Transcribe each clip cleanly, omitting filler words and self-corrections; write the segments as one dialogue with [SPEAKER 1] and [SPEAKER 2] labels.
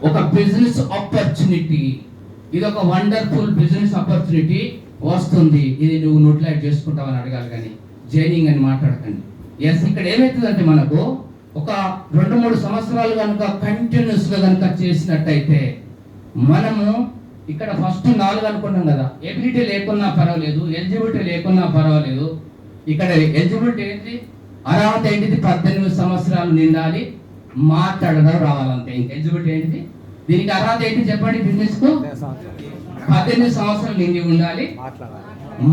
[SPEAKER 1] ఒక business opportunity, ఇది ఒక వండర్ఫుల్ బిజినెస్ ఆపర్చునిటీ వస్తుంది. ఇది నువ్వు యూటిలైజ్ చేసుకుంటావని అడగాలి, కానీ జైనింగ్ అని మాట్లాడకండి. ఎస్, ఇక్కడ ఏమవుతుందంటే మనకు ఒక 2-3 సంవత్సరాలు కనుక కంటిన్యూస్గా కనుక చేసినట్టయితే మనము ఇక్కడ ఫస్ట్ 4 అనుకున్నాం కదా, ఎబిలిటీ లేకున్నా పర్వాలేదు, ఎలిజిబిలిటీ లేకున్నా పర్వాలేదు. ఇక్కడ ఎలిజిబిలిటీ ఏంటి, అర్హత ఏంటిది, 18 సంవత్సరాలు నిండాలి, మాట్లాడడం రావాలంటే. ఇంకా ఎలిజిబిలిటీ ఏంటిది, దీనికి అర్హత ఏంటి చెప్పండి, బిజినెస్ కు 18 సంవత్సరాలు నిండి ఉండాలి,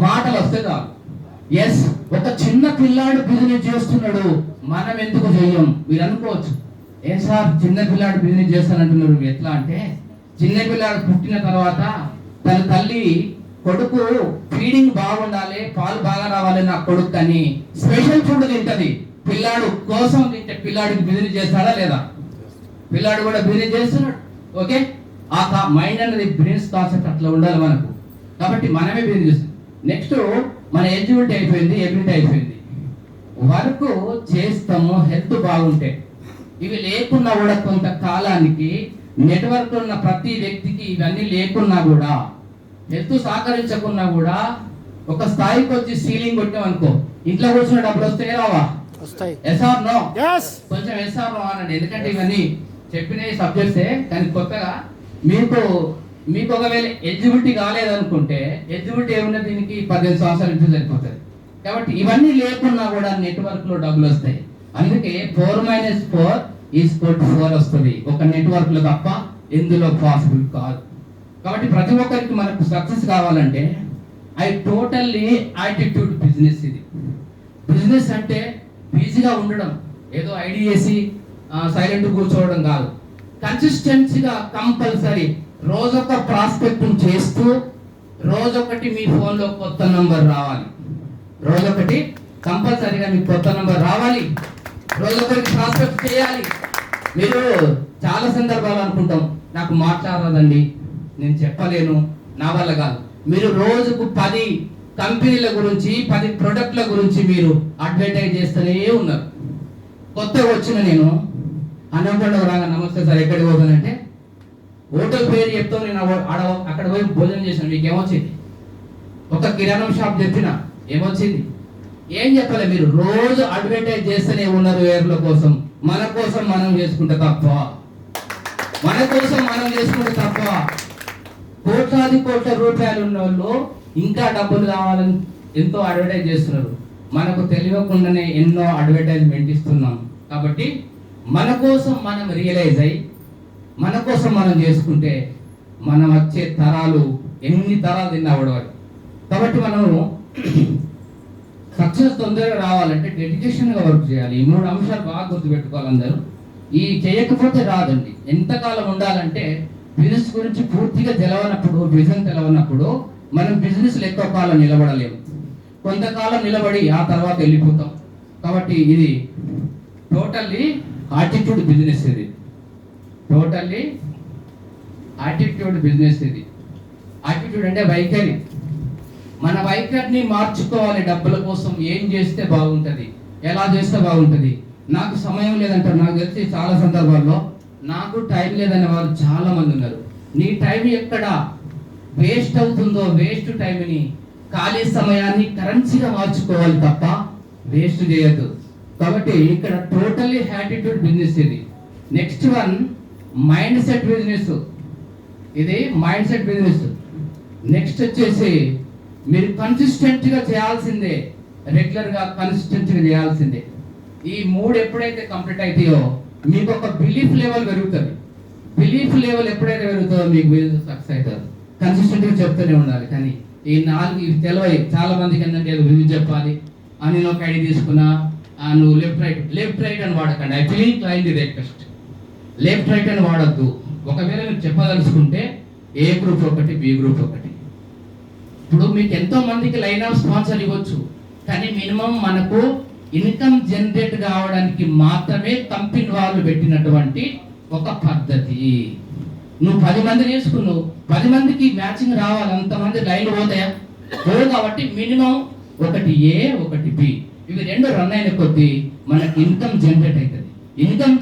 [SPEAKER 1] మాటలు వస్తే చాలు. ఎస్, ఒక చిన్న పిల్లాడు బిజినెస్ చేస్తున్నాడు, మనం ఎందుకు చెయ్యం? మీరు అనుకోవచ్చు, ఏ సార్ చిన్న పిల్లాడు బిజినెస్ చేస్తానంటున్నారు, ఎట్లా అంటే చిన్న పిల్లాడు పుట్టిన తర్వాత తన తల్లి కొడుకు ఫీడింగ్ బాగుండాలి, పాలు బాగా రావాలి నా కొడుకు అని స్పెషల్ ఫుడ్ తింటది. పిల్లాడు కోసం తింటే పిల్లాడికి బిజినెస్ చేస్తాడా లేదా? పిల్లాడు కూడా బిజినెస్ చేస్తున్నాడు. ఓకే, ఆ మైండ్ అనేది బిజినెస్ కాన్సెప్ట్ అట్లా ఉండాలి మనకు. కాబట్టి మనమే బిజినెస్ చేస్తాం. నెక్స్ట్ మన ఎలిజిబిలిటీ అయిపోయింది, ఎబిలిటీ అయిపోయింది, వర్క్ చేస్తాము, హెల్త్ బాగుంటే. ఇవి లేకున్నా కూడా కొంతకాలానికి నెట్వర్క్ ఉన్న ప్రతి వ్యక్తికి ఇవన్నీ లేకున్నా కూడా, హెల్త్ సహకరించకున్నా కూడా, ఒక స్థాయికి వచ్చి సీలింగ్ కొట్టాం అనుకో, ఇంట్లో కూర్చున్న డబ్బులు వస్తాయి రావా? Yes or no? కొంచెం ఎస్ ఆర్ నో అనండి, ఎందుకంటే ఇవన్నీ చెప్పిన సబ్జెక్ట్సే. కానీ కొత్తగా మీకు ఒకవేళ ఎలిజిబిలిటీ కాలేదనుకుంటే, ఎలిజిబిలిటీ ఏమున్నా దీనికి 18 సంవత్సరాలు ఇంటి సరిపోతుంది. కాబట్టి ఇవన్నీ లేకున్నా కూడా నెట్వర్క్ లో డబ్బులు వస్తాయి. అందుకే 4 - 4 = 4 వస్తుంది, ఒక నెట్వర్క్ లో తప్ప ఎందులో పాసిబుల్ కాదు. కాబట్టి ప్రతి ఒక్కరికి మనకు సక్సెస్ కావాలంటే టోటల్లీ యాటిట్యూడ్ బిజినెస్. ఇది బిజినెస్ అంటే బిజీగా ఉండడం, ఏదో ఐడి చేసి సైలెంట్ కూర్చోవడం కాదు. కన్సిస్టెన్సీగా కంపల్సరీ రోజొక ప్రాస్పెక్టింగ్ చేస్తూ, రోజొకటి మీ ఫోన్లో కొత్త నంబర్ రావాలి, రోజొకటి కంపల్సరీగా మీకు కొత్త నంబర్ రావాలి, రోజొకరికి ప్రాస్పెక్ట్ చేయాలి. మీరు చాలా సందర్భాలు అనుకుంటాం, నాకు మాట్లాడదండి, నేను చెప్పలేను, నా వల్ల కాదు. మీరు రోజుకు 10 కంపెనీల గురించి, 10 ప్రొడక్ట్ల గురించి మీరు అడ్వర్టైజ్ చేస్తూనే ఉన్నారు. కొత్తగా వచ్చిన నేను అన్నంపండుగ రాగా, నమస్తే సార్ ఎక్కడికి పోతానంటే, హోటల్ పేరు చెప్తాను, నేను అక్కడ పోయి భోజనం చేశాను, మీకు ఏమొచ్చింది? ఒక కిరాణం షాప్ చెప్పిన, ఏమొచ్చింది? ఏం చెప్పలే. మీరు రోజు అడ్వర్టైజ్ చేస్తూనే ఉన్నారు వేర్ల కోసం. మన కోసం మనం చేసుకుంటే తప్ప, మన కోసం మనం చేసుకుంటే తప్ప. కోట్లాది కోట్ల రూపాయలు ఉన్న వాళ్ళు ఇంకా డబ్బులు కావాలని ఎంతో అడ్వర్టైజ్ చేస్తున్నారు. మనకు తెలియకుండానే ఎన్నో అడ్వర్టైజ్మెంట్ ఇస్తున్నాం. కాబట్టి మన కోసం మనం రియలైజ్ అయ్యి, మన కోసం మనం చేసుకుంటే మనం వచ్చే తరాలు ఎన్ని తరాలు తిన్నా కూడా. కాబట్టి మనము సక్సెస్ తొందరగా రావాలంటే డెడికేషన్గా వర్క్ చేయాలి. ఈ 3 అంశాలు బాగా గుర్తుపెట్టుకోవాలి అందరూ. ఈ చేయకపోతే రాదండి. ఎంతకాలం ఉండాలంటే, బిజినెస్ గురించి పూర్తిగా తెలవనప్పుడు, విజన్ తెలవనప్పుడు మనం బిజినెస్ ఎక్కువ కాలం నిలబడలేము. కొంతకాలం నిలబడి ఆ తర్వాత వెళ్ళిపోతాం. కాబట్టి ఇది టోటల్లీ యాటిట్యూడ్ బిజినెస్. ఇది టోటల్లీ యాటిట్యూడ్ బిజినెస్. ఇది యాటిట్యూడ్ అంటే వైఖరి. మన వైఖరిని మార్చుకోవాలి. డబ్బుల కోసం ఏం చేస్తే బాగుంటుంది, ఎలా చేస్తే బాగుంటుంది. నాకు సమయం లేదంటారు. నాకు తెలిసి చాలా సందర్భాల్లో నాకు టైం లేదనే వాళ్ళు చాలా మంది ఉన్నారు. నీ టైం ఎక్కడ వేస్ట్ అవుతుందో, వేస్ట్ టైంని, ఖాళీ సమయాన్ని కరెన్సీగా మార్చుకోవాలి తప్ప వేస్ట్ చేయొద్దు. కాబట్టి ఇక్కడ టోటల్లీ యాటిట్యూడ్ బిజినెస్. ఇది next one mind set business. ఇది మైండ్ సెట్ బిజినెస్. నెక్స్ట్ వచ్చేసి మీరు కన్సిస్టెంట్గా చేయాల్సిందే, రెగ్యులర్గా కన్సిస్టెంట్గా చేయాల్సిందే. ఈ 3 ఎప్పుడైతే కంప్లీట్ అవుతాయో మీకు ఒక బిలీఫ్ లెవెల్ పెరుగుతుంది. బిలీఫ్ లెవెల్ ఎప్పుడైతే పెరుగుతుందో మీకు బిజినెస్ సక్సెస్ అవుతుంది. కన్సిస్టెంట్గా చెప్తూనే ఉండాలి. కానీ ఈ 4 ఇవి తెలివై చాలా మందికి ఏంటంటే బిజినెస్ చెప్పాలి అని నేను ఒక ఐడియా తీసుకున్నా, నువ్వు లెఫ్ట్ రైట్ అని వాడకండి. I feel client request, left right అని వాడద్దు. ఒకవేళ మీరు చెప్పదలుచుకుంటే ఏ గ్రూప్ ఒకటి, బి గ్రూప్ ఒకటి. ఇప్పుడు మీకు ఎంతో మందికి లైన్ ఆఫ్ స్పాన్సర్ ఇవ్వచ్చు, కానీ మినిమం మనకు ఇన్కమ్ జనరేట్ కావడానికి మాత్రమే కంపెనీ వాళ్ళు పెట్టినటువంటి ఒక పద్ధతి. నువ్వు 10 మంది చేసుకున్నావు, 10 మందికి మ్యాచింగ్ రావాలి, అంతమంది లైన్లు పోతాయా? కాబట్టి మినిమం ఒకటి ఏ, ఒకటి బి, ఇవి 2 రన్ అయిన కొద్దీ మనకి ఇన్కమ్ జనరేట్ అవుతుంది. ఇన్కమ్